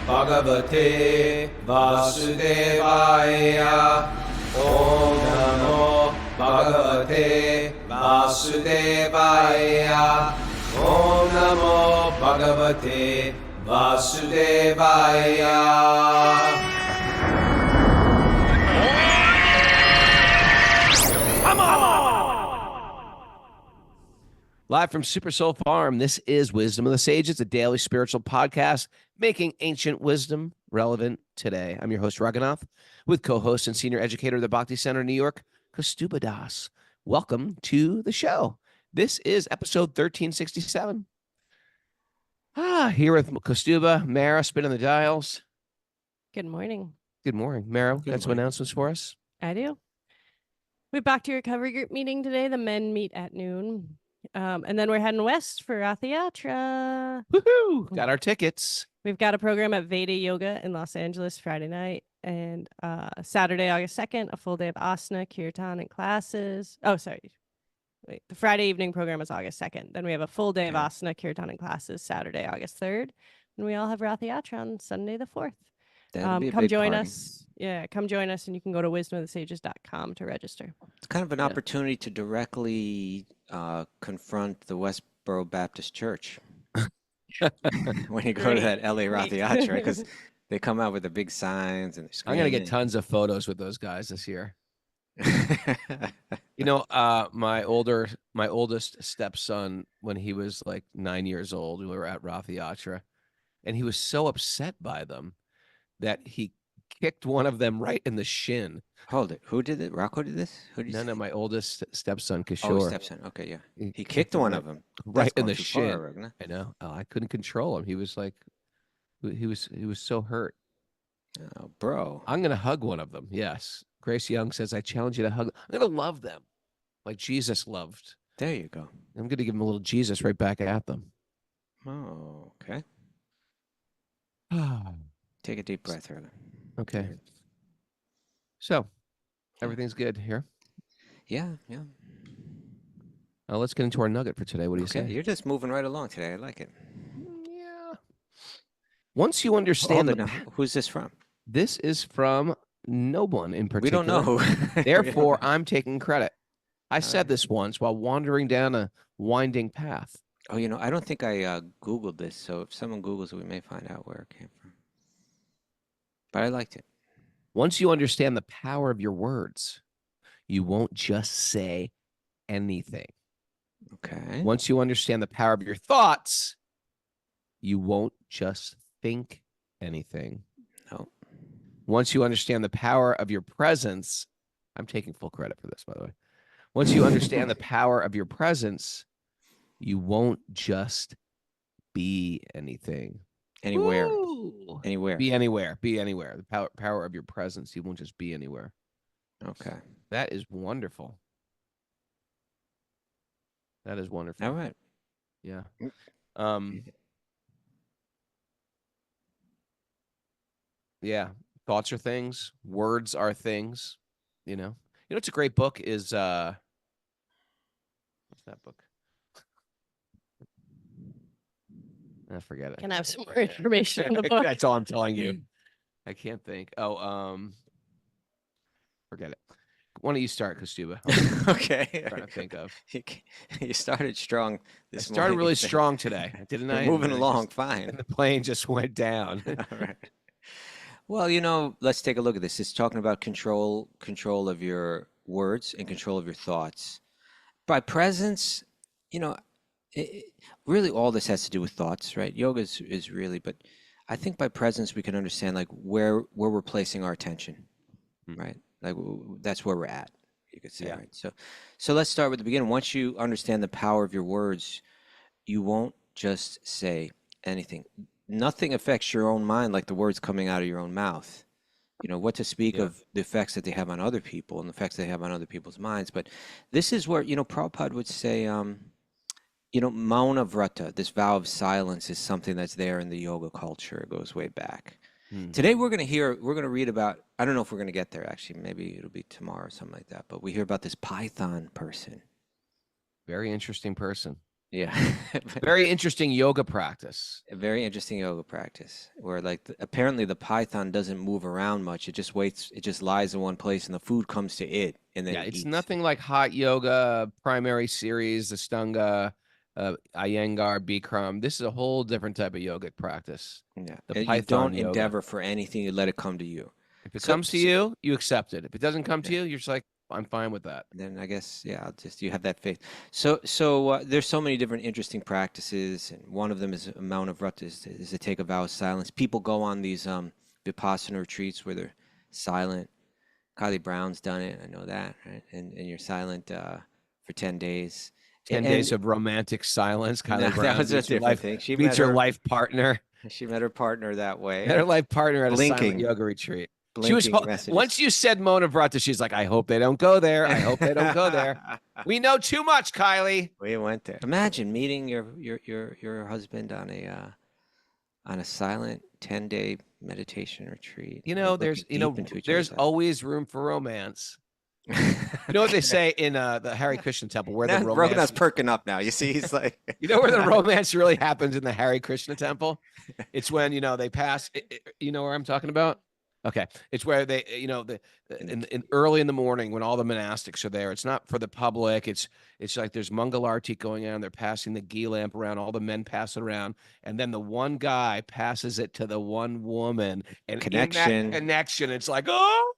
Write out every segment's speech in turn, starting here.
Bhagavate Vasudevaya. Om Namo Bhagavate Vasudevaya. Om Namo Bhagavate Vasudevaya. Live from Super Soul Farm, this is Wisdom of the Sages, a daily spiritual podcast making ancient wisdom relevant today. I'm your host, Raghunath, with co-host and senior educator of the Bhakti Center in New York, Kaustubha Das. Welcome to the show. This is episode 1367. Here with Kaustubha, Mara, spinning the dials. Good morning. Good morning. Mara, got some announcements for us? I do. We're back to your recovery group meeting today. The men meet at noon. And then we're heading west for Rath Yatra. Woohoo! Got our tickets. We've got a program at Veda Yoga in Los Angeles Friday night. And Saturday, August 2nd, a full day of asana, kirtan, and classes. Oh, sorry. Wait, the Friday evening program is August 2nd. Then we have a full day of asana, kirtan, and classes Saturday, August 3rd. And we all have Rath Yatra on Sunday the 4th. Come join us. Yeah, come join us, and you can go to wisdomofthesages.com to register. It's kind of an opportunity to directly confront the Westboro Baptist Church when you go to that LA Rath Yatra, because they come out with the big signs and I'm gonna get tons of photos with those guys this year. You know, my oldest stepson, when he was like 9 years old, we were at Rath Yatra, and he was so upset by them that he kicked one of them right in the shin. Hold it. Who did it? Rocco did this? Who did No, my oldest stepson, Kishore. Oh, stepson. Okay, yeah. He kicked one of them. Right in the shin. I know. I couldn't control him. He was like, he was so hurt. Oh, bro. I'm going to hug one of them. Yes. Grace Young says, I challenge you to hug. I'm going to love them like Jesus loved. There you go. I'm going to give them a little Jesus right back at them. Oh, okay. Take a deep breath, Raghu. Okay. So, everything's good here? Yeah. Let's get into our nugget for today. What do you say? You're just moving right along today. I like it. Yeah. Once you understand who's this from? This is from no one in particular. We don't know who. Therefore, I'm taking credit. I said this once while wandering down a winding path. Oh, I don't think I Googled this, so if someone Googles it, we may find out where it came from. But I liked it. Once you understand the power of your words, you won't just say anything. Okay. Once you understand the power of your thoughts, you won't just think anything. No. Once you understand the power of your presence, I'm taking full credit for this, by the way. Once you understand the power of your presence, you won't just be anything. Anywhere. Woo! Anywhere. Be anywhere. Be anywhere. The power of your presence. You won't just be anywhere. Okay. That is wonderful. That is wonderful. All right. Yeah. Yeah. Thoughts are things. Words are things. You know, it's a great book is what's that book? I forget it. Can I have some more information on the book? That's all I'm telling you. I can't think. Oh, forget it. Why don't you start, Kaustubha? Okay. I'm trying to think of. You started strong this morning. I started really strong today, didn't I? Moving along fine. And the plane just went down. All right. Well, let's take a look at this. It's talking about control of your words and control of your thoughts. By presence, really all this has to do with thoughts, right? Yoga is really, but I think by presence we can understand like where we're placing our attention, right? Like that's where we're at, you could say, Yeah. right? So let's start with the beginning. Once you understand the power of your words, you won't just say anything. Nothing affects your own mind like the words coming out of your own mouth. What to speak of the effects that they have on other people and the effects they have on other people's minds. But this is where, Prabhupada would say, Mauna Vrata, this vow of silence, is something that's there in the yoga culture. It goes way back. Today we're going to read about, I don't know if we're going to get there actually, maybe it'll be tomorrow or something like that, but we hear about this Python person. Very interesting person. Yeah. Very interesting yoga practice. A very interesting yoga practice where like apparently the python doesn't move around much. It just waits. It just lies in one place and the food comes to it and then Yeah, it it's eats. nothing like hot yoga, primary series, Ashtanga, Iyengar, Bikram. This is a whole different type of yogic practice. Yeah. The And you Python don't yoga. endeavor for anything. You let it come to you. If it So, comes to you, you accept it. If it doesn't come to yeah, you, you're just like, I'm fine with that. then I guess, yeah, I'll just, you have that faith. So, there's so many different interesting practices, and one of them is amount of vrata is to take a vow of silence. People go on these vipassana retreats where they're silent. Kylie Brown's done it. I know that, right? And you're silent for 10 days. 10 days of romantic silence. No, Kylie that Brown was a meets her different life, thing. She meets met her her, life partner. she met her partner that way. Met her life partner at a silent Blinking, yoga retreat. She was blinking messages. once you said Mona Vrata, she's like, I hope they don't go there. I hope they don't go there. We know too much, Kylie. We went there. Imagine meeting your husband on a silent 10-day meditation retreat. You know, there's there's always room for romance. You know what they say in the Hare Krishna temple where the romance Raghunath's perking up now. You see, he's like, you know where the romance really happens in the Hare Krishna temple? It's when, they pass, you know where I'm talking about? Okay. It's where they, in early in the morning when all the monastics are there. It's not for the public. It's like there's Mangalarti going on. They're passing the ghee lamp around. All the men pass it around. And then the one guy passes it to the one woman. And in that connection, it's like, oh,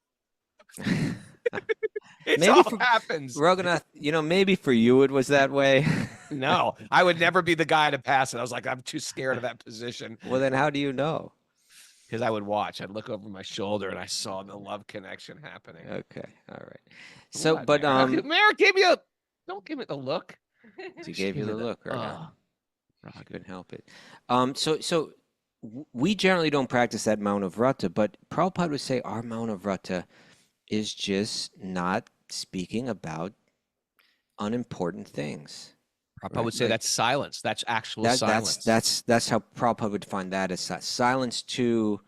it maybe all happens. Raghunath, maybe for you it was that way. No, I would never be the guy to pass it. I was like, I'm too scared of that position. Well, then how do you know? Because I would watch. I'd look over my shoulder and I saw the love connection happening. Okay, all right. So, What, but Mara gave me don't give me the look. she gave you the look, right? Oh, I couldn't help it. So we generally don't practice that Mount of Vrata, but Prabhupada would say our Mount of Vrata is just not speaking about unimportant things. Prabhupada would say that's silence. That's actual silence. That's how Prabhupada would define that as silence to,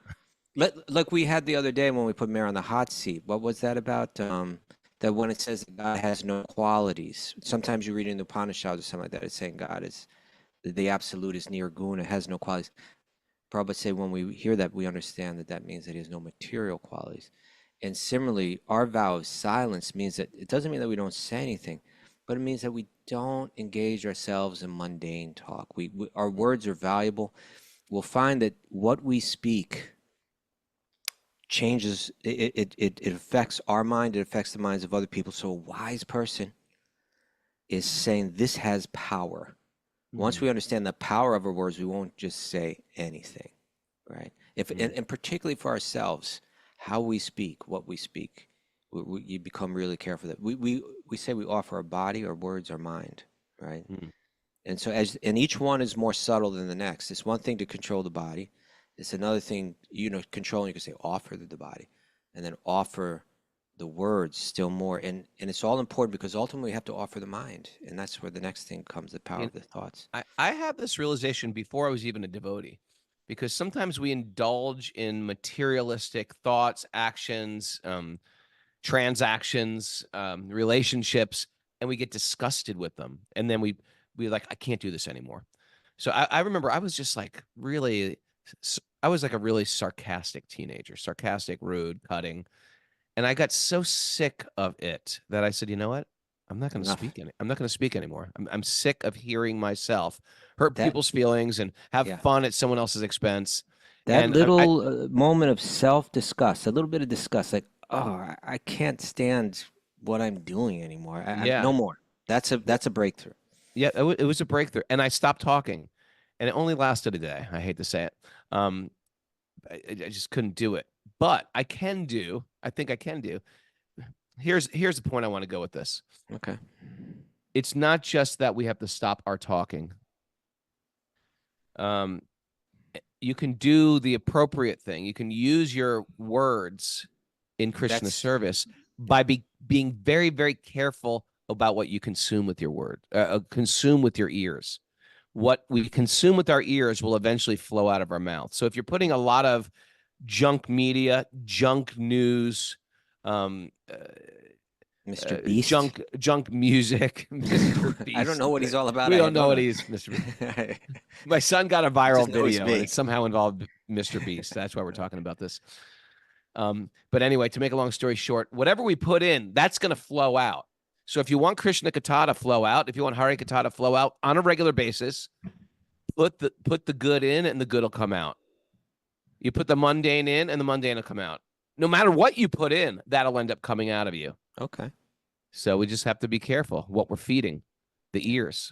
like we had the other day when we put Mary on the hot seat. What was that about? That when it says God has no qualities. Sometimes you read in the Upanishads or something like that, it's saying God is, the absolute is nirguna, has no qualities. Prabhupada would say when we hear that, we understand that means that he has no material qualities. And similarly, our vow of silence means that it doesn't mean that we don't say anything, but it means that we don't engage ourselves in mundane talk. Our words are valuable. We'll find that what we speak changes, it affects our mind, it affects the minds of other people. So a wise person is saying this has power. Once we understand the power of our words, we won't just say anything, right? And particularly for ourselves, how we speak, what we speak, you become really careful that we say we offer our body, our words, our mind, right? And so and each one is more subtle than the next. It's one thing to control the body. It's another thing, controlling, you can say offer the body, and then offer the words still more. And it's all important because ultimately we have to offer the mind. And that's where the next thing comes, the power of the thoughts. I had this realization before I was even a devotee, because sometimes we indulge in materialistic thoughts, actions, transactions, relationships, and we get disgusted with them. And then we like, I can't do this anymore. So I remember I was just like I was like a really sarcastic teenager, sarcastic, rude, cutting. And I got so sick of it that I said, you know what? I'm not going to speak. I'm not going to speak anymore. I'm sick of hearing myself hurt people's feelings and have fun at someone else's expense. That little moment of self-disgust, a little bit of disgust, like, oh, I can't stand what I'm doing anymore. No more. That's a breakthrough. Yeah, it was a breakthrough, and I stopped talking, and it only lasted a day. I hate to say it. I just couldn't do it, but I think I can do. Here's the point I want to go with this. Okay. It's not just that we have to stop our talking. You can do the appropriate thing. You can use your words in Krishna service by being very, very careful about what you consume with your consume with your ears. What we consume with our ears will eventually flow out of our mouth. So if you're putting a lot of junk media, junk news, Mr. Beast. junk music. Mr. Beast. I don't know what he's all about. We I don't know what know. he's Mr. Beast. My son got a viral Just know he's video and big. it somehow involved Mr. Beast. That's why we're talking about this. But anyway, to make a long story short, whatever we put in, that's going to flow out. So if you want Krishna Katha to flow out, if you want Hari Katha to flow out on a regular basis, put the good in and the good will come out. You put the mundane in and the mundane will come out. No matter what you put in, that'll end up coming out of you. Okay. So we just have to be careful what we're feeding the ears.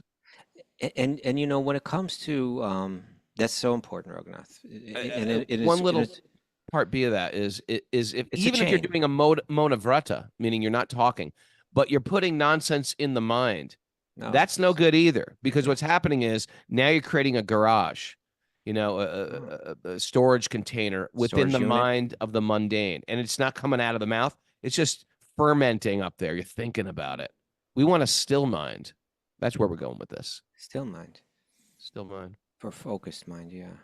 And you know, when it comes to that's so important, Raghunath. And it One is, little it is, part B of that is if It's a even if you're chain. doing a mona vrata, meaning you're not talking, but you're putting nonsense in the mind, no. that's no good either. Because what's happening is now you're creating a garage, a storage container within Storage the unit. mind of the mundane, and it's not coming out of the mouth. It's just fermenting up there. You're thinking about it. We want a still mind. That's where we're going with this. Still mind. Still mind. For focused mind, yeah.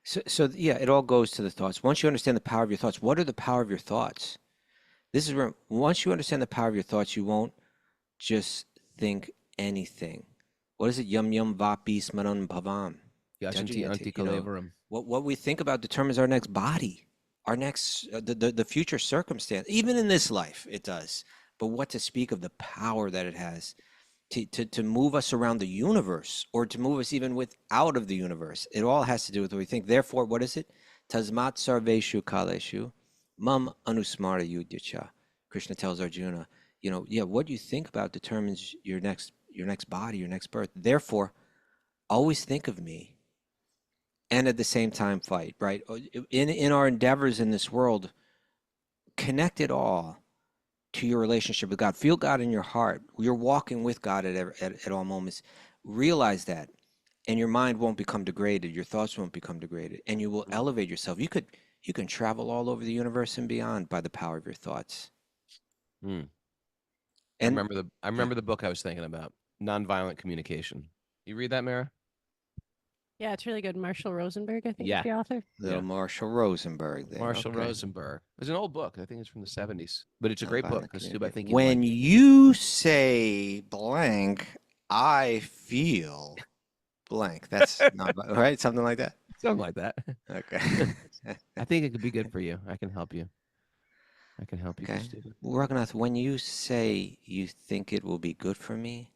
So yeah, it all goes to the thoughts. Once you understand the power of your thoughts, what are the power of your thoughts? This is where once you understand the power of your thoughts, you won't just think anything. What is it? Yum yum vapi smaran bhavam. Yashanti anti kalevaram. What we think about determines our next body, our next the future circumstance. Even in this life, it does. But what to speak of the power that it has to move us around the universe, or to move us even out of the universe. It all has to do with what we think. Therefore, what is it? Tasmat sarveshu kaleshu mam anusmara yudyacha. Krishna tells Arjuna, what you think about determines your next body, your next birth. Therefore, always think of me, and at the same time fight. Right? In our endeavors in this world, connect it all to your relationship with God. Feel God in your heart. You're walking with God at all moments. Realize that, and your mind won't become degraded. Your thoughts won't become degraded, and you will elevate yourself. You can travel all over the universe and beyond by the power of your thoughts. And I And remember the book I was thinking about, Nonviolent Communication. You read that, Mara? Yeah, it's really good. Marshall Rosenberg, I think, Yeah. is the author. little Marshall Rosenberg there. Marshall Okay. Rosenberg. It was an old book. I think it's from the 70s, but it's a great book. Nonviolent Kaustubha, I think When you'd like it. you say blank, I feel blank. That's not right. Something like that. Something like that. Okay. I think it could be good for you. I can help you. Okay. Kaustubha. Raghunath, when you say you think it will be good for me,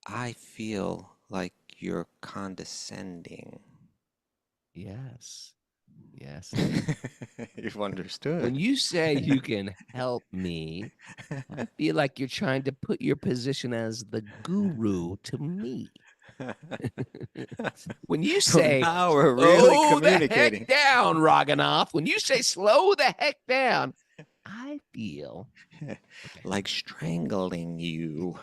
I feel like you're condescending. Yes. Yes. You've understood. When you say you can help me, I feel like you're trying to put your position as the guru to me. When you say, now we're really slow the communicating. heck down, Raghunath. When you say slow the heck down, I feel Like strangling you.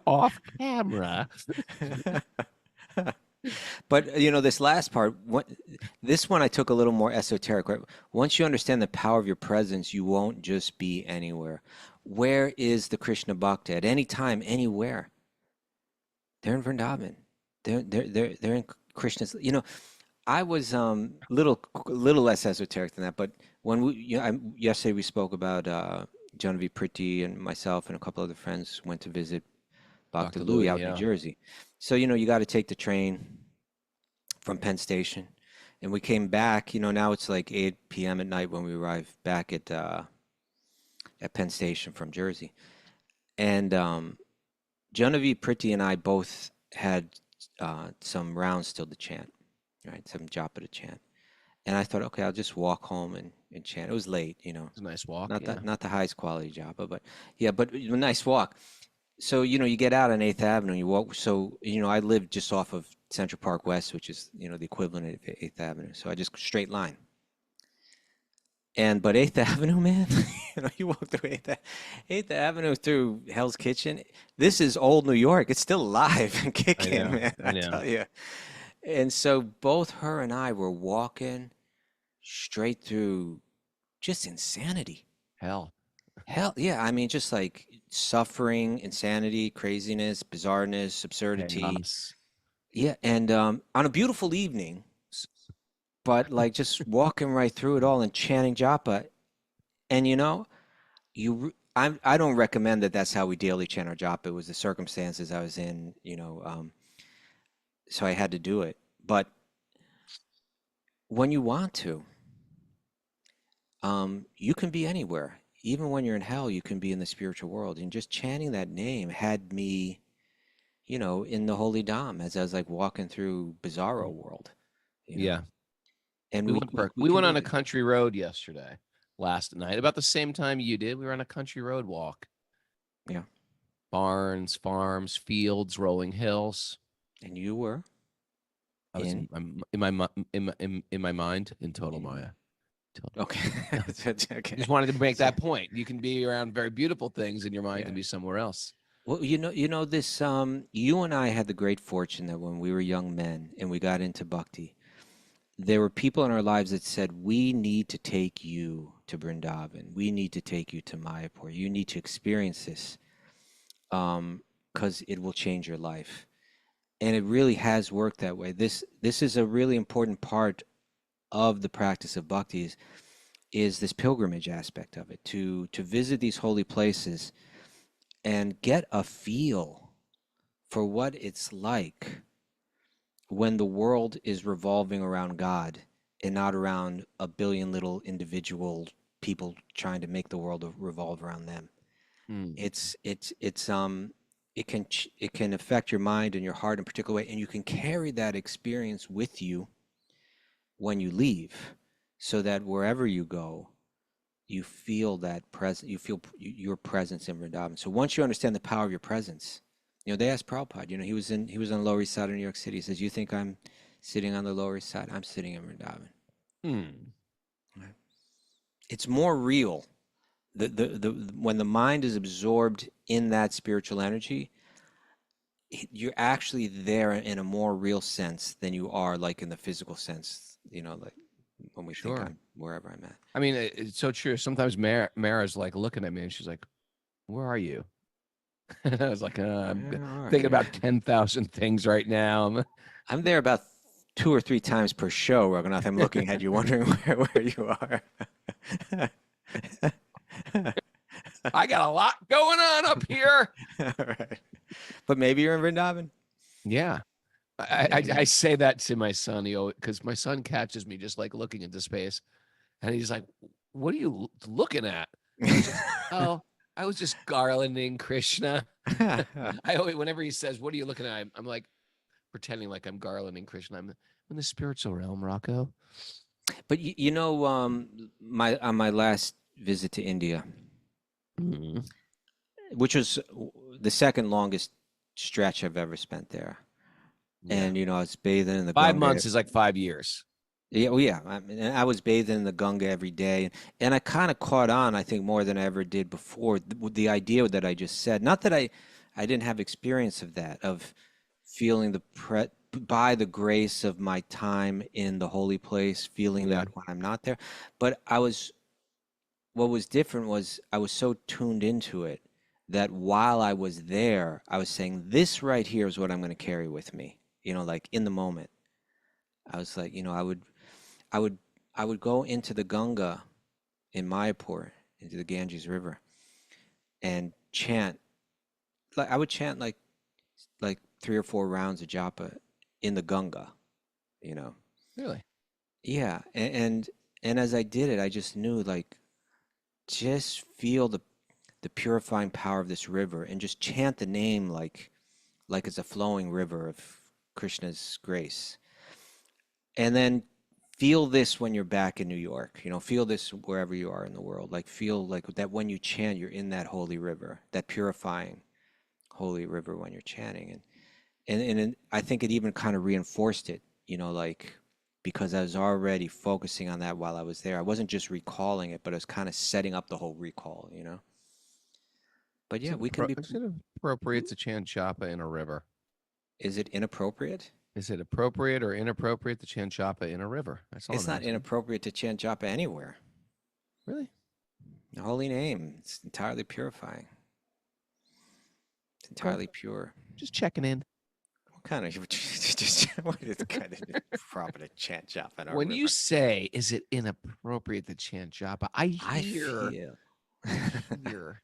off camera. But this last part, this one I took a little more esoteric. Right? Once you understand the power of your presence, you won't just be anywhere. Where is the Krishna Bhakta at any time, anywhere? They're in Vrindavan. They're in Krishna's. I was little less esoteric than that. But when yesterday we spoke about Genevieve Priti and myself and a couple other friends went to visit Bhakta Dr. Louie Louie, out in New Jersey. So, you got to take the train from Penn Station. And we came back, now it's like 8 p.m. at night when we arrived back at Penn Station from Jersey. And Genevieve Priti and I both had some rounds still to chant, right? Some japa to chant. And I thought, okay, I'll just walk home and chant. It was late, It's a nice walk. Not the highest quality japa, but a nice walk. So, you get out on 8th Avenue, you walk. So, I live just off of Central Park West, which is, the equivalent of 8th Avenue. So I just straight line. But 8th Avenue, man, you walk through 8th Avenue through Hell's Kitchen. This is old New York. It's still alive and kicking, man. I tell you. And so both her and I were walking straight through just insanity. Hell, yeah. I mean, just like suffering, insanity, craziness, bizarreness, absurdity. chaos. Yeah. And on a beautiful evening, but like just walking right through it all and chanting japa. And I don't recommend that that's how we daily chant our japa. It was the circumstances I was in, so I had to do it. But when you want to, you can be anywhere. Even when you're in hell, you can be in the spiritual world. And just chanting that name had me, in the holy Dham as I was like walking through Bizarro world. Yeah. And We can went do on a that. country road yesterday, last night, about the same time you did. We were on a country road walk. Yeah. Barns, farms, fields, rolling hills. And you were I was in. in my mind in total Maya. Okay. Okay. Just wanted to make that point. You can be around very beautiful things, and your mind can be somewhere else. Well, this. You and I had the great fortune that when we were young men and we got into bhakti, there were people in our lives that said, "We need to take you to Vrindavan. We need to take you to Mayapur. You need to experience this, because it will change your life." And it really has worked that way. This is a really important part of the practice of bhakti is this pilgrimage aspect of it, to visit these holy places and get a feel for what it's like when the world is revolving around God and not around a billion little individual people trying to make the world revolve around them. It can affect your mind and your heart in a particular way, and you can carry that experience with you when you leave, so that wherever you go, you feel that presence. You feel your presence in Vrindavan. So once you understand the power of your presence, they asked Prabhupada. He was on the Lower East Side of New York City. He says, "You think I'm sitting on the Lower East Side? I'm sitting in Vrindavan." Right. It's more real. When the mind is absorbed in that spiritual energy, you're actually there in a more real sense than you are like in the physical sense. Like when we think I'm wherever I'm at. I mean, it's so true. Sometimes Mara's like looking at me and she's like, "Where are you?" And I was like, I'm thinking about 10,000 things right now. I'm there about 2 or 3 times per show, Raghunath. I'm looking at you, wondering where you are. I got a lot going on up here. All right. But maybe you're in Vrindavan. Yeah. I say that to my son, because my son catches me just like looking into space. And he's like, "What are you looking at?" "Oh, I was just garlanding Krishna." Whenever he says, "What are you looking at?" I'm like pretending like I'm garlanding Krishna. I'm in the spiritual realm, Rocco. But on my last visit to India, which was the second longest stretch I've ever spent there, and I was bathing in the 5 Ganga. months is like 5 years. Yeah, well, yeah. I was bathing in the Ganga every day, and I kind of caught on, I think, more than I ever did before, with the idea that I just said. Not that I didn't have experience of that, of feeling by the grace of my time in the holy place, feeling that when I'm not there. But what was different was I was so tuned into it that while I was there, I was saying, this right here is what I'm going to carry with me, like in the moment. I was like, I would go into the Ganga in Mayapur, into the Ganges River, and chant. Like I would chant like 3 or 4 rounds of japa in the Ganga, Really? Yeah, and as I did it, I just knew, like, just feel the purifying power of this river, and just chant the name like it's a flowing river of Krishna's grace. And then feel this when you're back in New York, feel this wherever you are in the world. Like, feel like that when you chant, you're in that holy river, that purifying holy river when you're chanting. And I think it even kind of reinforced it, like, because I was already focusing on that while I was there. I wasn't just recalling it, but I was kind of setting up the whole recall, But yeah, we can be. Is it appropriate to chant japa in a river? Is it inappropriate? Is it appropriate or inappropriate to chant japa in a river? That's all. It's not inappropriate to chant japa anywhere. Really? The holy name. It's entirely purifying. It's entirely pure. Just checking in. kind of just it's kind of proper to chant japa in our When you river. say, is it inappropriate to chant japa? I I hear, feel. hear.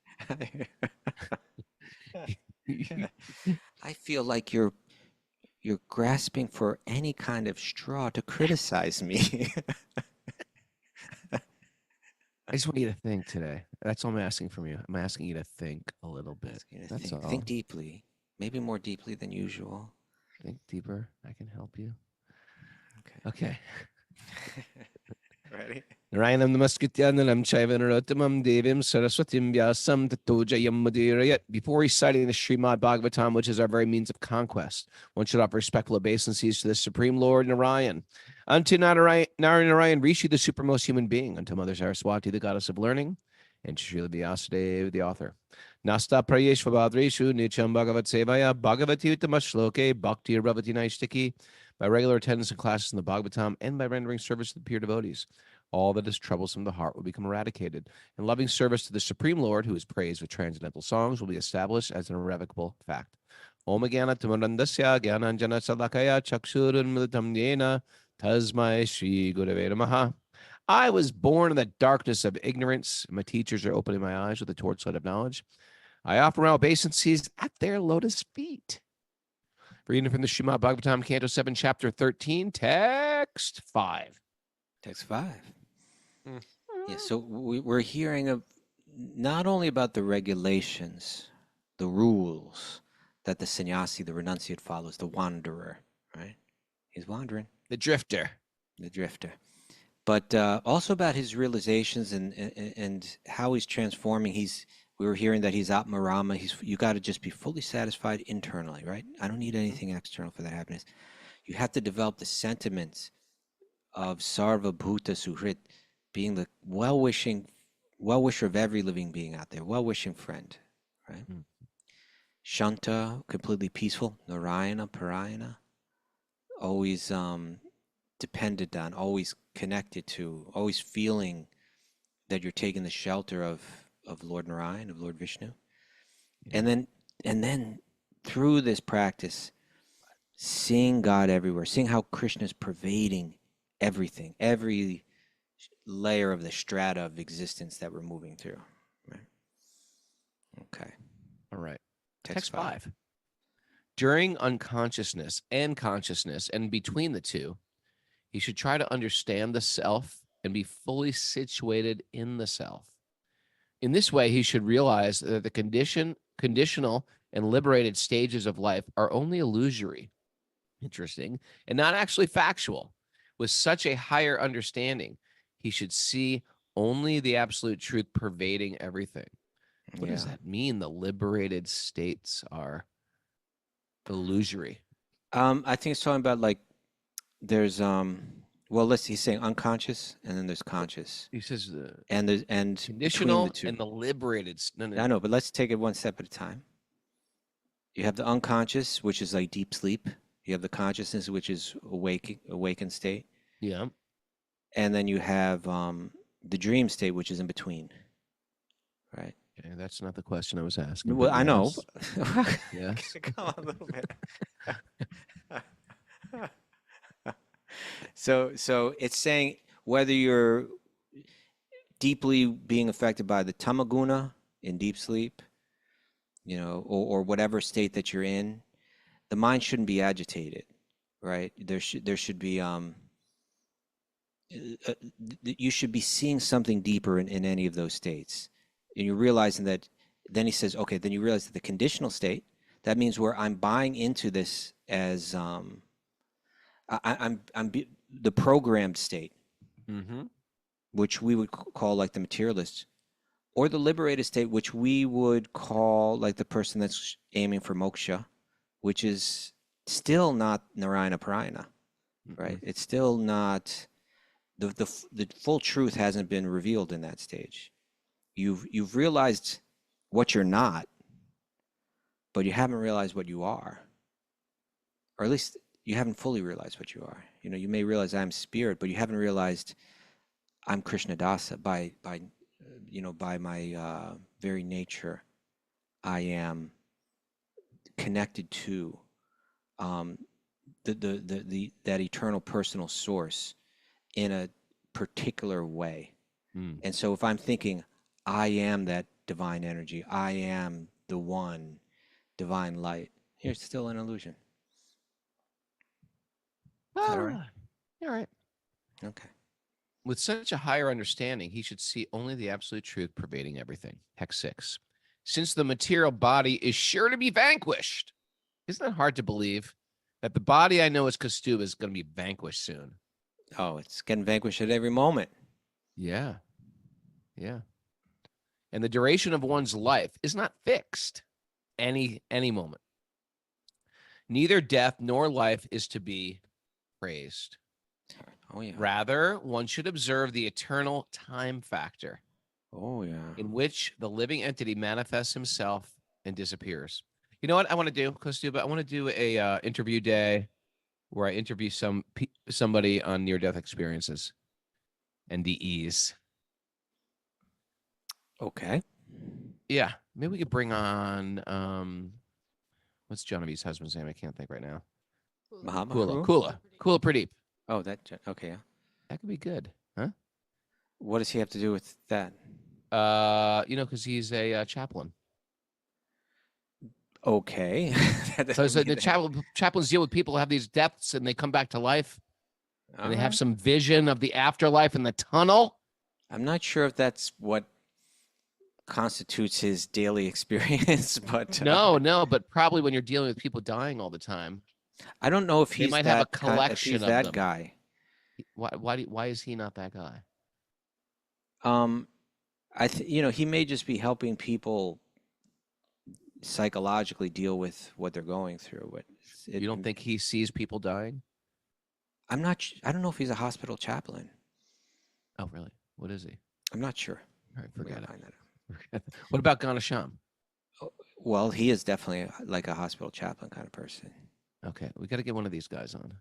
I feel like you're grasping for any kind of straw to criticize me. I just want you to think today. That's all I'm asking from you. I'm asking you to think a little bit. Asking you to That's all. think deeply, maybe more deeply than usual. Think deeper. I can help you. Okay. Okay. Ready? Narayanam namaskrityananam chaivanarottamam devim saraswatim vyasam tato jayam mudirayat. Before reciting the Srimad Bhagavatam, which is our very means of conquest, one should offer respectful obeisances to the Supreme Lord Narayan. Unto Narayan Rishi, the supermost human being, unto Mother Saraswati, the goddess of learning, and to Srila Vyasadeva, the author. Nasta prayeshvabhadreshu nicham bhagavat sevaya bhagavati uttama bhakti ravati naistiki. By regular attendance in classes in the Bhagavatam and by rendering service to the pure devotees, all that is troublesome to the heart will become eradicated, and loving service to the Supreme Lord, who is praised with transcendental songs, will be established as an irrevocable fact. Om Gyana Tamarandasya Gyananjana Salakaya Chakshurunmilitam Yena Tasmai Shri Gurave Namaha. I was born in the darkness of ignorance. My teachers are opening my eyes with the torchlight of knowledge. I offer my obeisances at their lotus feet. Reading from the Srimad Bhagavatam, Canto 7, Chapter 13, Text 5. Text 5. Mm. Yeah, so we're hearing not only about the regulations, the rules that the sannyasi, the renunciate, follows, the wanderer, right? He's wandering. The drifter. The drifter. But also about his realizations and how he's transforming. We were hearing that he's Atmarama. You got to just be fully satisfied internally, right? I don't need anything external for that happiness. You have to develop the sentiments of Sarva Bhuta Suhrit, being the well-wisher of every living being out there, well-wishing friend, right? Mm. Shanta, completely peaceful. Narayana, Parayana, always dependent on, always connected to, always feeling that you're taking the shelter of Lord Narayan, of Lord Vishnu. And then through this practice, seeing God everywhere, seeing how Krishna is pervading everything, every layer of the strata of existence that we're moving through. Right? Okay. All right. Text 5. During unconsciousness and consciousness, and between the two, he should try to understand the self and be fully situated in the self. In this way, he should realize that the conditional, and liberated stages of life are only illusory, interesting, and not actually factual. With such a higher understanding, he should see only the absolute truth pervading everything. What does that mean? The liberated states are illusory. I think it's talking about like there's he's saying unconscious and then there's conscious. He says and conditional between the two. and the liberated. No. I know, but let's take it one step at a time. You have the unconscious, which is like deep sleep. You have the consciousness, which is awakened state. Yeah. And then you have the dream state, which is in between. Right. Okay, that's not the question I was asking. Well, I know. Yes. Come on a little bit. So it's saying whether you're deeply being affected by the tamaguna in deep sleep, or whatever state that you're in, the mind shouldn't be agitated, right? There should be you should be seeing something deeper in any of those states, and you're realizing that. Then he says, okay, then you realize that the conditional state, that means where I'm buying into this as I'm the programmed state, which we would call like the materialist, or the liberated state, which we would call like the person that's aiming for moksha, which is still not Narayana Parayana, right? It's still not the full truth hasn't been revealed in that stage. You've realized what you're not, but you haven't realized what you are, or at least you haven't fully realized what you are. You may realize I'm spirit, but you haven't realized I'm Krishna Dasa by my very nature. I am connected to um, that eternal personal source in a particular way. Mm. And so if I'm thinking, I am that divine energy, I am the one divine light, here's still an illusion. Is that all right? All right. Okay. With such a higher understanding, he should see only the absolute truth pervading everything. Hex 6. Since the material body is sure to be vanquished, isn't that hard to believe? That the body I know as Kaustubha is going to be vanquished soon. Oh, it's getting vanquished at every moment. Yeah. Yeah. And the duration of one's life is not fixed any moment. Neither death nor life is to be praised. Oh, yeah. Rather, one should observe the eternal time factor Oh, yeah. in which the living entity manifests himself and disappears. You know what I want to do, Kaustubha? I want to do a interview day where I interview somebody on near-death experiences, NDEs. Okay. Yeah, maybe we could bring on what's Genevieve's husband's name? I can't think right now. Kula Pradeep. Oh, okay. Yeah. That could be good, huh? What does he have to do with that? Because he's a chaplain. Okay. So the chaplains deal with people who have these deaths and they come back to life, and they have some vision of the afterlife in the tunnel. I'm not sure if that's what constitutes his daily experience, but No, but probably when you're dealing with people dying all the time. I don't know if They he's might that have a collection if he's of that them. guy. Why is he not that guy? He may just be helping people psychologically deal with what they're going through. But You don't think he sees people dying? I don't know if he's a hospital chaplain. Oh, really? What is he? I'm not sure. All right, forget it. Find that out. What about Ganesham? Well, he is definitely like a hospital chaplain kind of person. Okay, we got to get one of these guys on.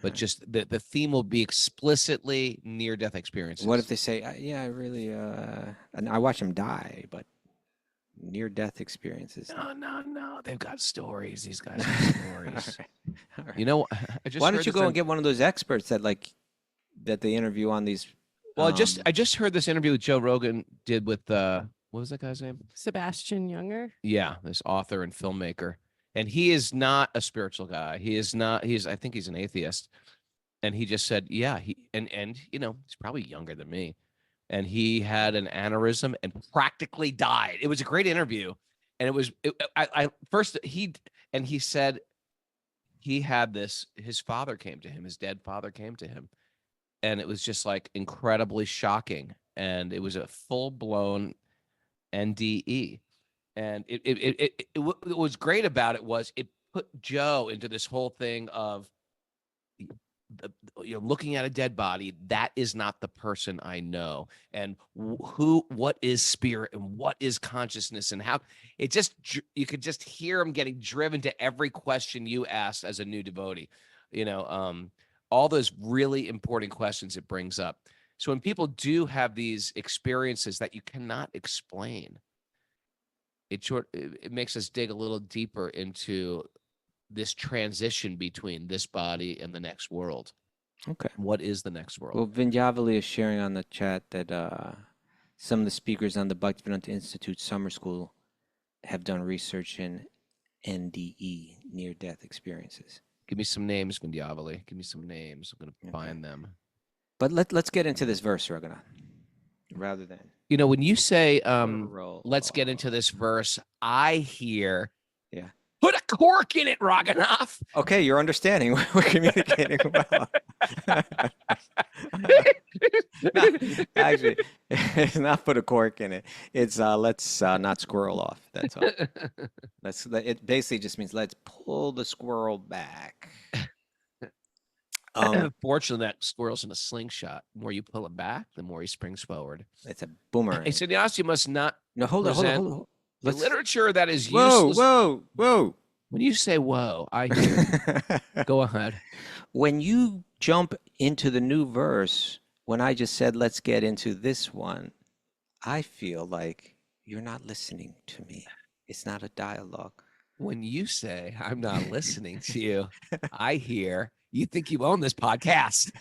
But just the theme will be explicitly near-death experiences. What if they say, I really, and I watch him die, but near-death experiences. No. They've got stories. These guys have stories. All right. You know, Why don't you go and get one of those experts that they interview on these? Well, I just heard this interview with Joe Rogan did with what was that guy's name? Sebastian Younger. Yeah, this author and filmmaker. And he is not a spiritual guy. He is not. I think he's an atheist. And he just said, yeah, and he's probably younger than me. And he had an aneurysm and practically died. It was a great interview. And it was he said he had this, his father came to him, his dead father came to him. And it was just like incredibly shocking. And it was a full-blown NDE. And what was great about it was it put Joe into this whole thing of, looking at a dead body. That is not the person I know. And what is spirit and what is consciousness and how you could just hear him getting driven to every question you asked as a new devotee, all those really important questions it brings up. So when people do have these experiences that you cannot explain, it makes us dig a little deeper into this transition between this body and the next world. Okay. What is the next world? Well, Vinyavali is sharing on the chat that some of the speakers on the Bhaktivedanta Institute summer school have done research in NDE, near-death experiences. Give me some names, Vinyavali. Give me some names. I'm going to find them. But let's get into this verse, Raghunath, rather than... when you say, let's get into this verse, I hear... Yeah. Put a cork in it, Raghunath. Okay, you're understanding. We're communicating well. No, actually, it's not put a cork in it. It's let's not squirrel off. That's all. It basically just means let's pull the squirrel back. Fortunately, that squirrel's in a slingshot. The more you pull him back, the more he springs forward. It's a boomerang. Hey, Sannyasi must not hold on. The literature that is useless. Whoa. When you say whoa, I hear. Go ahead. When you jump into the new verse, when I just said, let's get into this one, I feel like you're not listening to me. It's not a dialogue. When you say I'm not listening to you, I hear you think you own this podcast.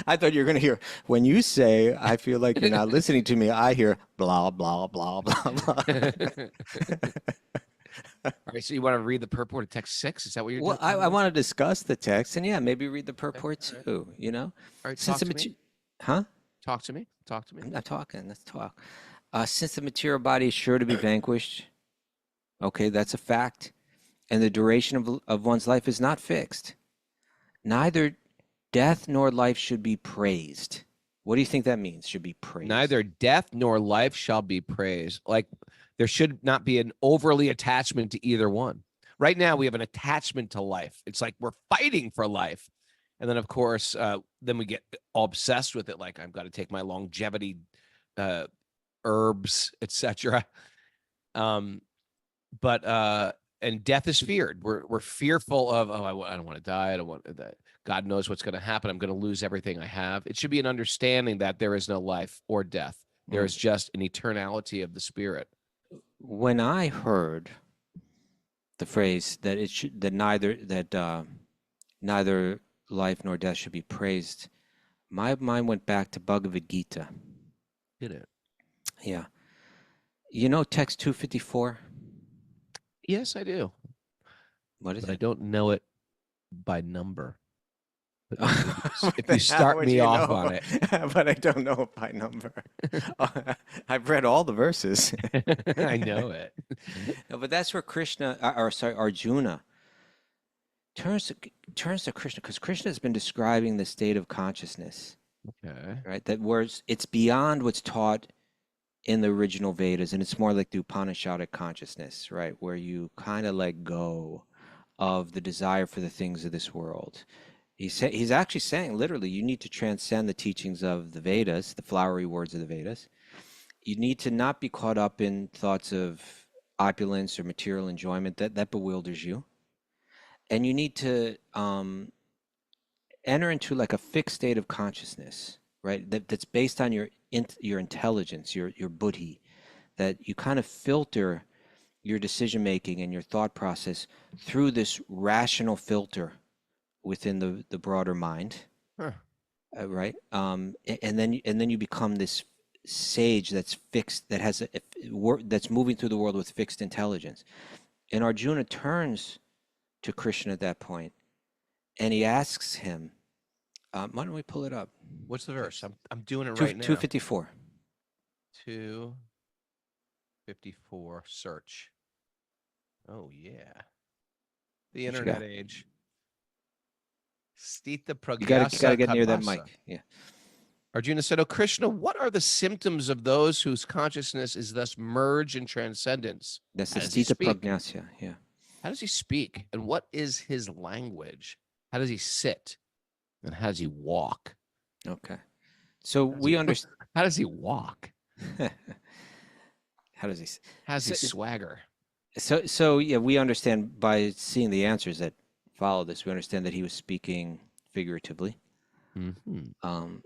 I thought you were going to hear, when you say, I feel like you're not listening to me, I hear blah, blah, blah, blah, blah. All right, so you want to read the purport of text 6? Is that what you're Well, talking I about? want to discuss the text and yeah, maybe read the purport all right. too, you know? All right, Since talk the to me. Huh? Talk to me. Talk to me. I'm talking, let's talk. Since the material body is sure to be vanquished, okay, that's a fact, and the duration of one's life is not fixed, neither death nor life should be praised. What do you think that means, should be praised? Neither death nor life shall be praised. Like there should not be an overly attachment to either one. Right now, we have an attachment to life. It's like we're fighting for life. And then, of course, then we get all obsessed with it. Like I've got to take my longevity herbs, etc. And death is feared. We're fearful of, I don't want to die. I don't want that. God knows what's going to happen. I'm going to lose everything I have. It should be an understanding that there is no life or death. There is just an eternality of the spirit. When I heard the phrase that it should, that neither life nor death should be praised, my mind went back to Bhagavad Gita. Did it? Yeah. You know text 254? Yes, I do. What is But I it? don't know it by number. But if How you start would me you off know? on it. But I don't know it by number. I've read all the verses. I know it. No, but that's where Krishna, Arjuna turns to Krishna, because Krishna has been describing the state of consciousness, Okay. right? That whereas it's beyond what's taught in the original Vedas, and it's more like the Upanishadic consciousness, right? Where you kind of let go of the desire for the things of this world. He's actually saying, literally, you need to transcend the teachings of the Vedas, the flowery words of the Vedas. You need to not be caught up in thoughts of opulence or material enjoyment that bewilders you. And you need to enter into like a fixed state of consciousness, right? That's based on your intelligence, your buddhi, that you kind of filter your decision making and your thought process through this rational filter within the broader mind, Huh. right? And then you become this sage that's fixed, that has that's moving through the world with fixed intelligence. And Arjuna turns to Krishna at that point, and he asks him, why don't we pull it up? What's the verse? I'm doing it right now. 254. 254. Search. Oh yeah. The What you internet got? age. Stita You gotta get near that Kadmasa. mic. Yeah. Arjuna said, "O Krishna, what are the symptoms of those whose consciousness is thus merged in transcendence? That's the How does he Stita speak? Pragnasya. Yeah. How does he speak? And what is his language? How does he sit? And how does he walk? Okay. So we understand. How does he walk? How does he? How does he So- swagger? So yeah, we understand by seeing the answers that follow this. We understand that he was speaking figuratively, Mm-hmm.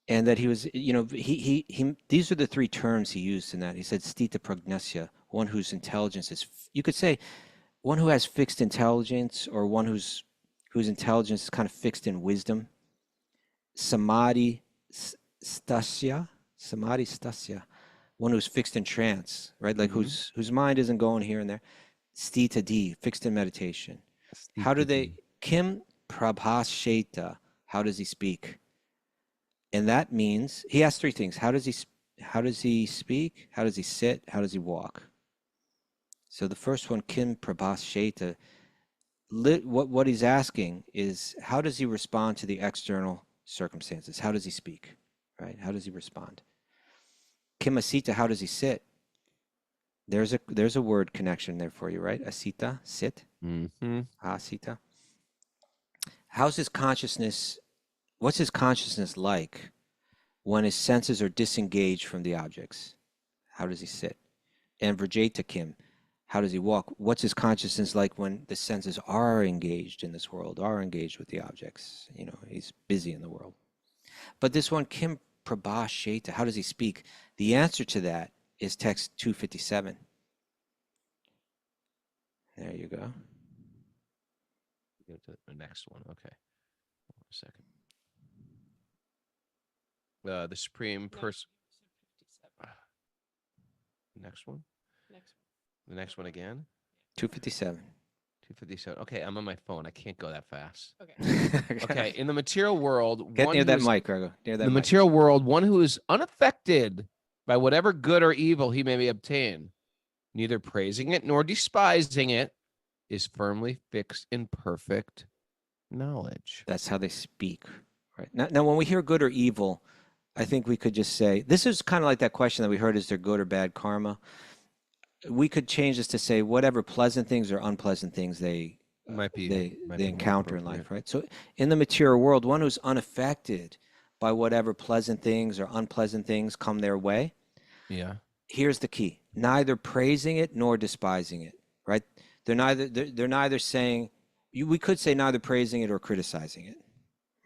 and that he was, he. These are the three terms he used in that. He said Stita Pragnasya, one whose intelligence is. You could say, one who has fixed intelligence, or one whose intelligence is kind of fixed in wisdom. Samadhi Stasya, one who's fixed in trance, right? Like whose mind isn't going here and there. Stita D, fixed in meditation. How do they? Kim Prabhasheta, how does he speak? And that means he has three things. How does he speak? How does he sit? How does he walk? So the first one, Kim Prabhasheta, what he's asking is, how does he respond to the external circumstances? How does he speak? Right? How does he respond? Kim Asita, how does he sit? There's a word connection there for you, right? Asita, sit. Mm-hmm. Asita. How's his consciousness? What's his consciousness like when his senses are disengaged from the objects? How does he sit? And Vrajeta Kim, how does he walk? What's his consciousness like when the senses are engaged in this world, are engaged with the objects? He's busy in the world. But this one, Kim Prabhasheta, how does he speak? The answer to that is text 257. There you go. Go to the next one. Okay. Hold on a second. The Supreme Person. Next one. The next one again. 257. 257. Okay, I'm on my phone. I can't go that fast. Okay. Okay, in the material world, Get one near that who's- mic, Raghu. Near that the mic. material world, one who is unaffected by whatever good or evil he may obtain, neither praising it nor despising it, is firmly fixed in perfect knowledge. That's how they speak, right? Now, when we hear good or evil, I think we could just say, this is kind of like that question that we heard, is there good or bad karma? We could change this to say whatever pleasant things or unpleasant things they Might be they more encounter in appropriate. life, right? So in the material world, one who's unaffected by whatever pleasant things or unpleasant things come their way, Yeah. here's the key: neither praising it nor despising it, right? They're neither saying, we could say neither praising it or criticizing it,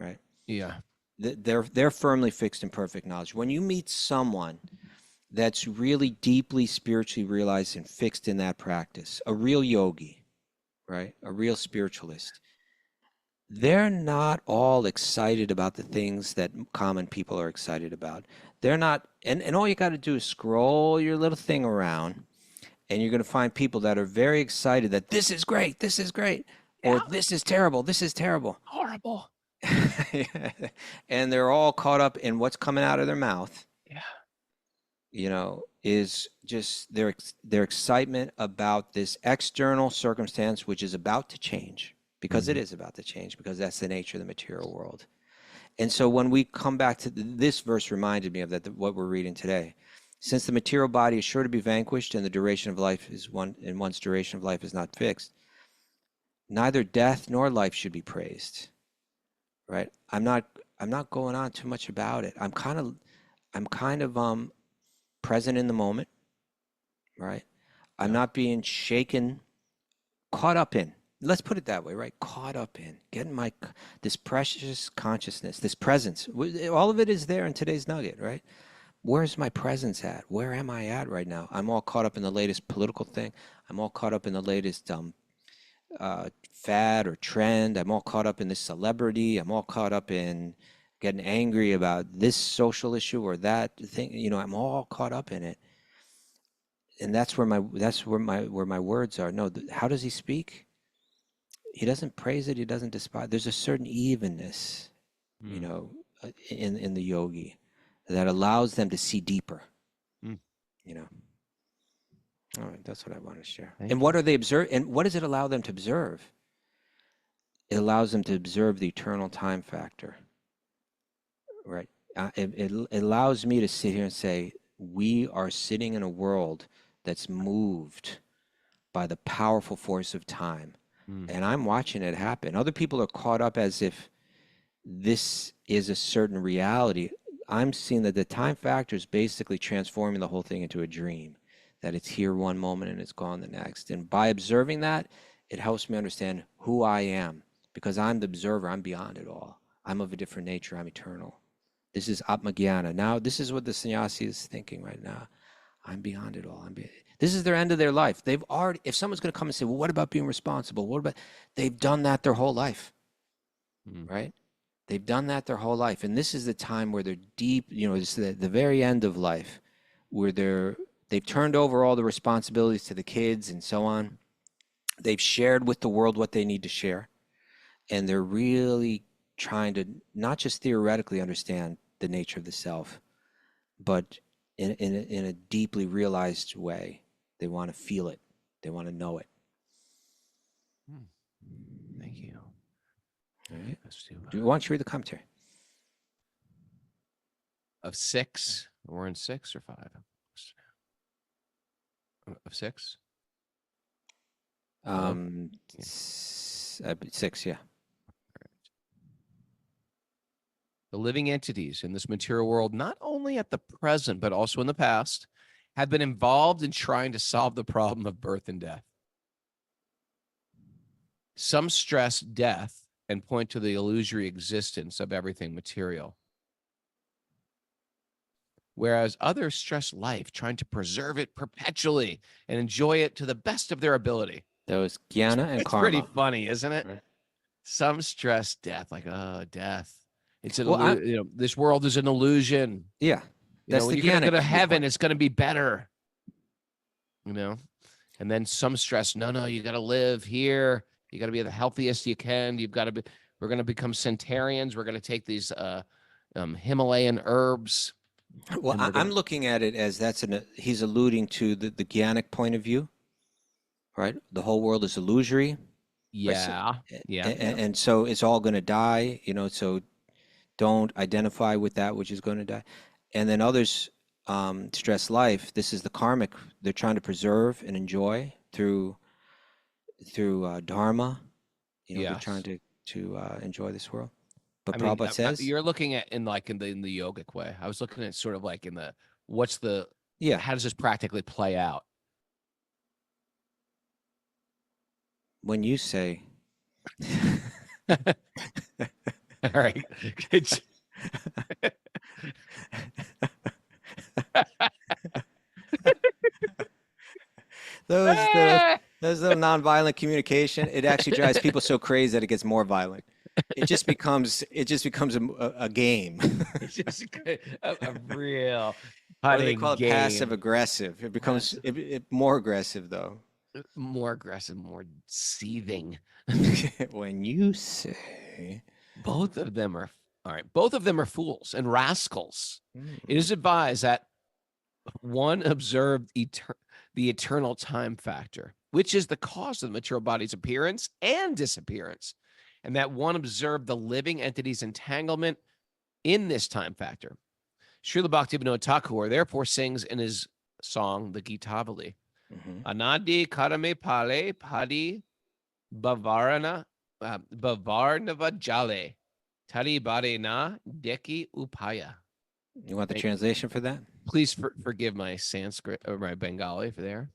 right? Yeah. They're firmly fixed in perfect knowledge. When you meet someone that's really deeply spiritually realized and fixed in that practice, a real yogi, right? A real spiritualist, they're not all excited about the things that common people are excited about. They're not, and all you got to do is scroll your little thing around, and you're going to find people that are very excited that this is great, or this is terrible, Horrible. and they're all caught up in what's coming out of their mouth. Yeah. You know, is just their excitement about this external circumstance, which is about to change, because it is about to change, because that's the nature of the material world. And so when we come back to this verse, reminded me of that, what we're reading today. Since the material body is sure to be vanquished, and the duration of life is one's duration of life is not fixed, neither death nor life should be praised. Right? I'm not going on too much about it. I'm kind of present in the moment, right? I'm not being shaken, caught up in. Let's put it that way, right? Caught up in, getting this precious consciousness, this presence. All of it is there in today's nugget, right? Where's my presence at? Where am I at right now? I'm all caught up in the latest political thing. I'm all caught up in the latest fad or trend. I'm all caught up in this celebrity. I'm all caught up in getting angry about this social issue or that thing. You know, I'm all caught up in it. And that's where my words are. No, how does he speak? He doesn't praise it. He doesn't despise. There's a certain evenness, you know, in the yogi that allows them to see deeper. You know. All right, that's what I want to share. And what are they observe? And what does it allow them to observe? It allows them to observe the eternal time factor. Right. It allows me to sit here and say, we are sitting in a world that's moved by the powerful force of time. And I'm watching it happen. Other people are caught up as if this is a certain reality. I'm seeing that the time factor is basically transforming the whole thing into a dream, that it's here one moment and it's gone the next. And by observing that, it helps me understand who I am, because I'm the observer. I'm beyond it all. I'm of a different nature. I'm eternal. This is Atmagyana. Now, this is what the sannyasi is thinking right now. I'm beyond it all. This is their end of their life. They've already, if someone's going to come and say, well, what about being responsible? What about, they've done that their whole life, right? They've done that their whole life. And this is the time where they're deep, you know, it's the very end of life, where they've turned over all the responsibilities to the kids and so on. They've shared with the world what they need to share. And they're really trying to not just theoretically understand the nature of the self, but in a deeply realized way. They want to feel it. They want to know it. Thank you. All right. Do you want to read the commentary? Of 6, we're in 6 or 5. Of 6. 6, yeah. The living entities in this material world, not only at the present, but also in the past, have been involved in trying to solve the problem of birth and death. Some stress death and point to the illusory existence of everything material, whereas others stress life, trying to preserve it perpetually and enjoy it to the best of their ability. Those jnana and It's karma. pretty funny, isn't it? Right. Some stress, death, like, oh, death. It's an Well, this world is an illusion. Yeah. When That's the you're going to go to jnanic heaven, viewpoint. it's going to be better. And then some stress. No, you got to live here. You got to be the healthiest you can. You've got to be. We're going to become centurions. We're going to take these Himalayan herbs. Well, I'm looking at it as he's alluding to the jnanic point of view, right? The whole world is illusory. Yeah. And so it's all going to die, so don't identify with that which is going to die. And then others stress life. This is the karmic. They're trying to preserve and enjoy through dharma. They're trying to enjoy this world. But Prabhupada says you're looking at in the yogic way. I was looking at sort of like in the how does this practically play out? When you say all right. those little nonviolent communication, it actually drives people so crazy that it gets more violent. It just becomes a game. It's just a real What do they call it? game. Passive aggressive. It becomes more aggressive though. More aggressive, more seething. When you say Both of them are fools and rascals. It is advised that one observed the eternal time factor, which is the cause of the material body's appearance and disappearance, and that one observed the living entity's entanglement in this time factor. Srila Bhaktivinoda Thakur therefore sings in his song, the Gitavali, Anadi Karame Pale Padi Bavarana Bavarnava Jale Tari Bare Na Deki Upaya. You want the translation for that? Please forgive my Sanskrit or my Bengali for there.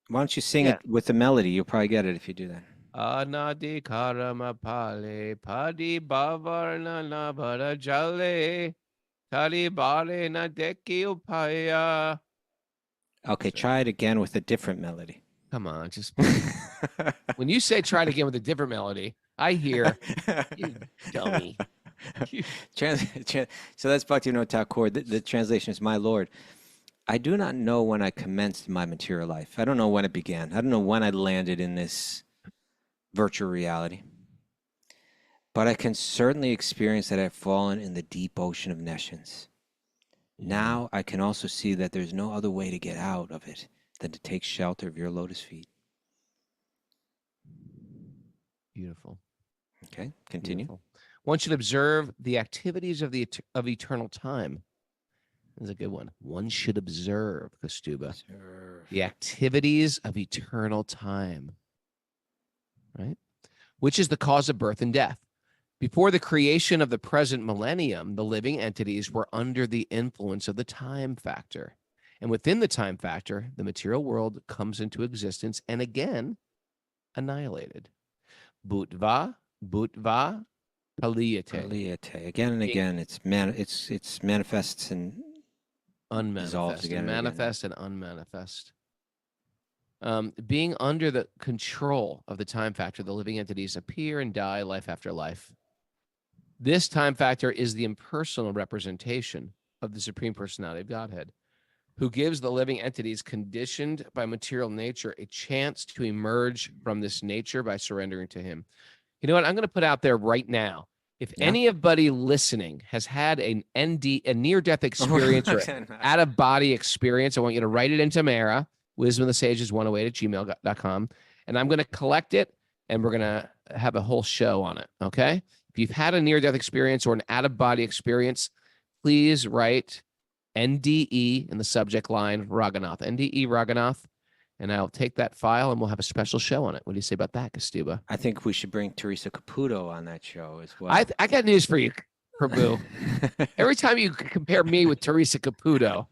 Why don't you sing it with the melody? You'll probably get it if you do that. Anadi Karama Pale Padi Bavarna Navara Jale Tari Bare Na Deki Upaya. Okay, try it again with a different melody. Come on, just when you say try it again with a different melody, I hear you dummy. So that's Bhaktivinoda Thakur. The translation is, my Lord, I do not know when I commenced my material life. I don't know when it began. I don't know when I landed in this virtual reality. But I can certainly experience that I've fallen in the deep ocean of nescience. Now I can also see that there's no other way to get out of it than to take shelter of your lotus feet. Beautiful. Okay, continue. Beautiful. One should observe the activities of eternal time. This is a good one. One should observe, Kaustubha, the activities of eternal time, right? Which is the cause of birth and death. Before the creation of the present millennium, the living entities were under the influence of the time factor. And within the time factor, the material world comes into existence and again annihilated. Bhutva, paliyate. Again and again, it's manifests and dissolves Unmanifest, again and and manifest and unmanifest. Being under the control of the time factor, the living entities appear and die life after life. This time factor is the impersonal representation of the Supreme Personality of Godhead, who gives the living entities conditioned by material nature a chance to emerge from this nature by surrendering to him. You know what? I'm going to put out there right now. If anybody listening has had a near-death experience or out-of-body experience, I want you to write it into Mara, wisdomofthesages108@gmail.com, and I'm going to collect it, and we're going to have a whole show on it, okay? If you've had a near-death experience or an out-of-body experience, please write NDE in the subject line, Raghunath, NDE Raghunath, and I'll take that file and we'll have a special show on it. What do you say about that, Kaustubha? I think we should bring Teresa Caputo on that show as well. I got news for you, Prabhu. Every time you compare me with Teresa Caputo,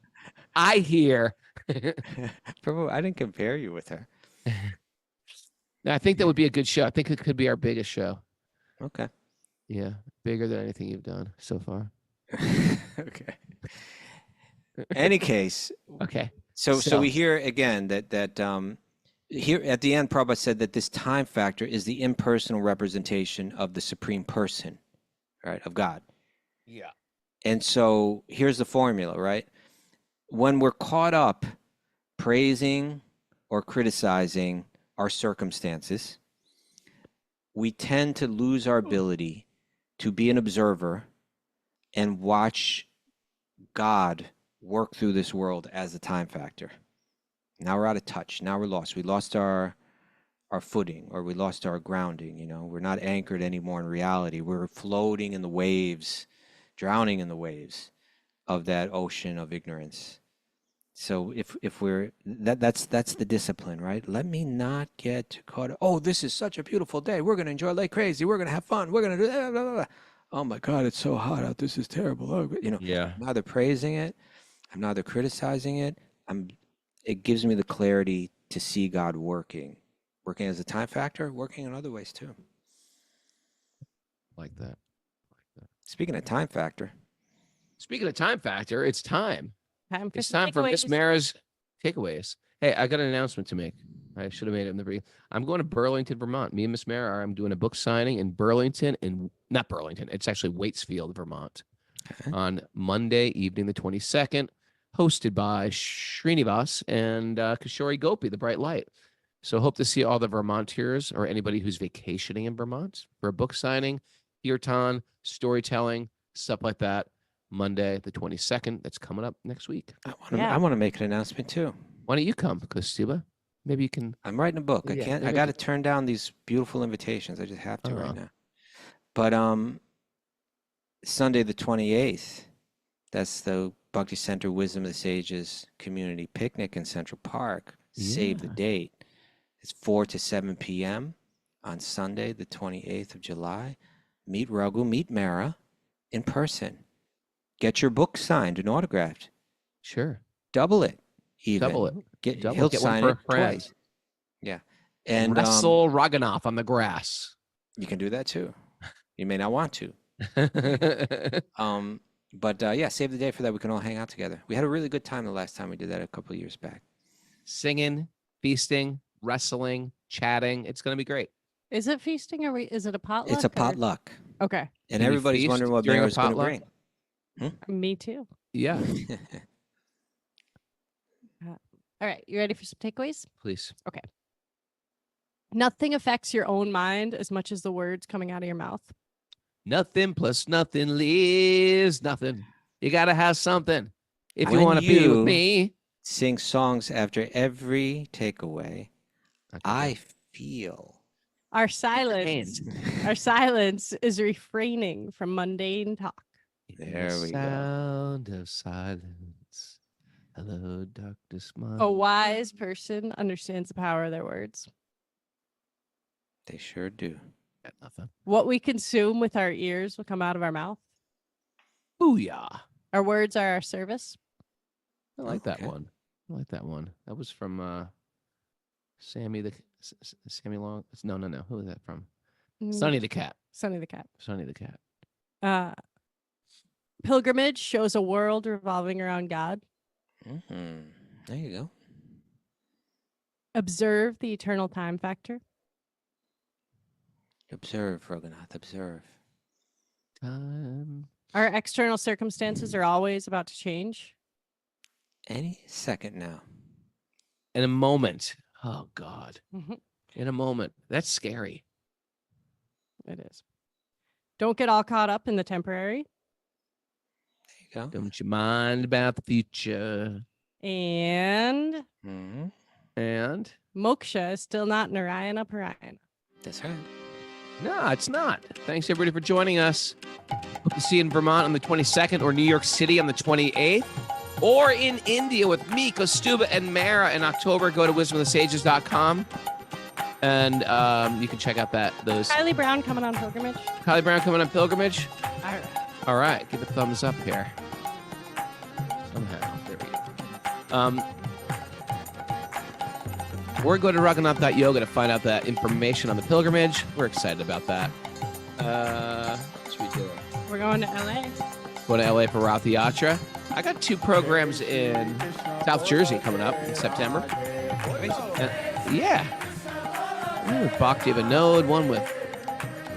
I hear. Prabhu, I didn't compare you with her. I think that would be a good show. I think it could be our biggest show. Okay. Yeah, bigger than anything you've done so far. Okay. Any case. Okay. So we hear again that here at the end, Prabhupada said that this time factor is the impersonal representation of the supreme person, right, of God. Yeah. And so here's the formula, right? When we're caught up praising or criticizing our circumstances, we tend to lose our ability to be an observer and watch God work through this world as a time factor. Now we're out of touch. Now we're lost. We lost our footing, or we lost our grounding. You know, we're not anchored anymore in reality. We're floating in the waves, drowning in the waves of that ocean of ignorance. So if we're that's the discipline, right? Let me not get caught up. Oh, this is such a beautiful day. We're gonna enjoy like crazy. We're gonna have fun. We're gonna do blah, blah, blah. Oh my God, it's so hot out. This is terrible. Oh, you know, Yeah. I'm neither praising it, I'm neither criticizing it. It gives me the clarity to see God working as a time factor, working in other ways too. Like that. Speaking of time factor, Speaking of time factor, it's time. Time for It's some time for Miss takeaways. Mara's takeaways. Hey, I got an announcement to make. I should have made it in the beginning. I'm going to Burlington, Vermont. Me and Miss Mara I'm doing a book signing in Burlington, and not Burlington. It's actually Waitsfield, Vermont, Okay. on Monday evening, the 22nd, hosted by Srinivas and Kishori Gopi, the Bright Light. So hope to see all the Vermonters or anybody who's vacationing in Vermont for a book signing, kirtan, storytelling, stuff like that. Monday, the 22nd. That's coming up next week. Yeah. I want to make an announcement too. Why don't you come, Kaustubha? Maybe you can. I'm writing a book. Yeah, I can't. I maybe got to turn down these beautiful invitations. I just have to Uh-huh. right now. But Sunday the 28th, that's the Bhakti Center Wisdom of the Sages community picnic in Central Park. Save the Yeah. date. It's 4 to 7 p.m. on Sunday the 28th of July. Meet Raghu, meet Mara in person. Get your book signed and autographed. Sure. Double it. Even. Double it. He'll Get one sign for it a friend. twice. Yeah. And Wrestle Raghunath on the grass. you can do that too. You may not want to. But yeah, save the day for that. We can all hang out together. We had a really good time the last time we did that a couple of years back. Singing, feasting, wrestling, chatting. It's going to be great. Is it feasting or is it a potluck? It's a or- potluck. Okay. And Can you everybody's feast wondering what during a Mara's going to potluck? bring. Me too. Yeah, All right. You ready for some takeaways? please. Nothing affects your own mind as much as the words coming out of your mouth. Nothing plus nothing leaves nothing. You got to have something if you When want to be with you- me. Sing songs after every takeaway. Okay. I feel. Our silence. Our silence is refraining from mundane talk. There The we go. Sound of silence. Hello, Dr. Smile. A wise person understands the power of their words. They sure do. Got nothing. What we consume with our ears will come out of our mouth. Booyah. Our words are our service. I like that Okay. one. I like that one. That was from Sammy Long. No. Who was that from? Sonny the Cat. Sonny the cat. Sonny the Cat. Pilgrimage shows a world revolving around God. Mm-hmm. There you go. Observe the eternal time factor. Observe, Raghunath, observe. Time. Our external circumstances are always about to change. Any second now. In a moment. Oh, God. Mhm. In a moment. That's scary. It is. Don't get all caught up in the temporary. There you go. Don't you mind about the future. And Mm-hmm. And moksha is still not Narayana Parayana. That's right. no, it's not. Thanks, everybody, for joining us. Hope to see you in Vermont on the 22nd or New York City on the 28th. Or in India with me, Kaustubha, and Mara in October. Go to wisdomofthesages.com. And you can check out those. Kylie Brown coming on pilgrimage. Kylie Brown coming on pilgrimage. All right. All right, give a thumbs up here. Somehow, there we go. Or go to raghunath.yoga to find out that information on the pilgrimage. We're excited about that. What should we do? We're going to LA. Going to LA for Rath Yatra. I got 2 programs in South Jersey coming up in September. Yeah. One with Bhakti Vinod, one with...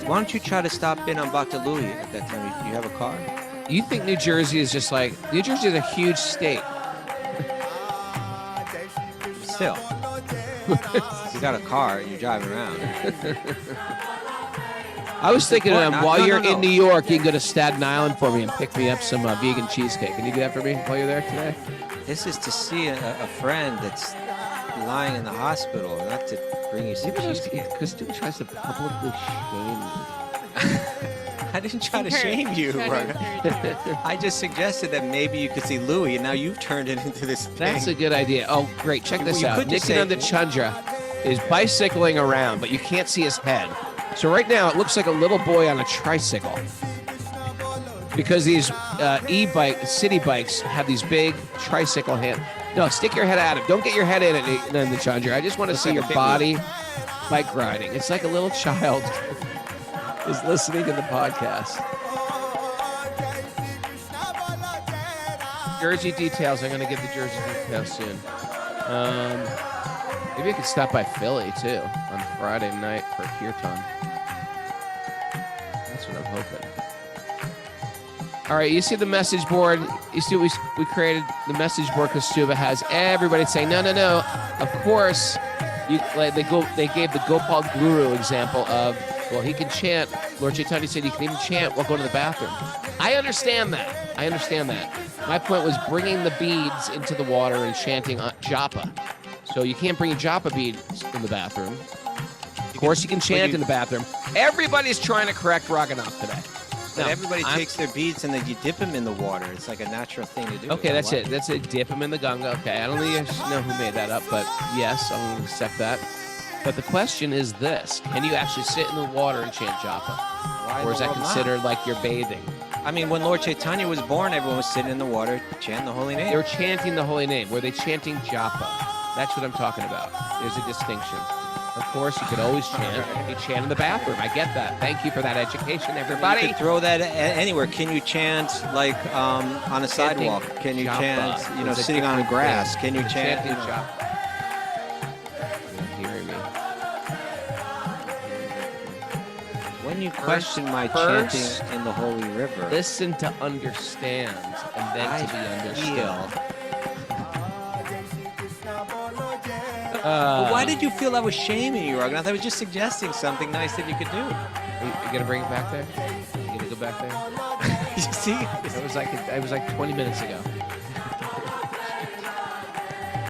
Why don't you try to stop in on Bhakti Louie at that time? You have a car? You think New Jersey is just like... New Jersey is a huge state. Still. You got a car and you're driving around. I was thinking important. while No, you're no. in New York, you can go to Staten Island for me and pick me up some vegan cheesecake. Can you do that for me while you're there today? This is to see a friend that's lying in the hospital, not to bring you some cheesecake. Kaustubha tries to publicly shame me. I didn't try to Encourage. shame you, Try to Raghu. encourage you. I just suggested that maybe you could see Louie, and now you've turned it into this thing. That's a good idea. Oh, great. Check this You out. could just say- Nityananda Chandra is bicycling around, but you can't see his head. So right now, it looks like a little boy on a tricycle. Because these city bikes have these big tricycle hands. No, stick your head at it. Don't get your head in it, Nityananda Chandra. I just want to see like your a pit body bike riding. It's like a little child is listening to the podcast. Jersey details. I'm going to get the Jersey details soon. Maybe I could stop by Philly, too, on Friday night for Kirtan. That's what I'm hoping. All right, you see the message board. You see we created the message board. Kaustubha has everybody saying, no. Of course, they gave the Gopal Guru example of, well, he can chant. Lord Chaitanya said he can even chant while going to the bathroom. I understand that. My point was bringing the beads into the water and chanting japa. So you can't bring japa beads in the bathroom. Of course, you can chant in the bathroom. Everybody's trying to correct Raghunath today. But No, everybody I'm- takes their beads and then you dip them in the water. It's like a natural thing to do. Okay, that's Why? it. That's it. Dip them in the Ganga. Okay, I don't even know who made that up, but yes, I'm going to accept that. But the question is this: can you actually sit in the water and chant japa, Why in or the is that world not? considered like you're bathing? I mean, when Lord Chaitanya was born, everyone was sitting in the water chanting the holy They name. were chanting the holy name. Were they chanting japa? That's what I'm talking about. There's a distinction. Of course, you could always chant. You chant in the bathroom. I get that. Thank you for that education, You everybody. could throw that anywhere. Can you chant like on a Chanting sidewalk? Can you japa chant, is a sitting on different grass? thing. Can you chant? Chanting japa. You're hearing me. When you question my first, chanting in the holy river, Listen to understand, and then to be understood. But why did you feel I was shaming you, Raghunath? I was just suggesting something nice that you could do. You gonna bring it back there? You gonna go back there? You see? That was like 20 minutes ago.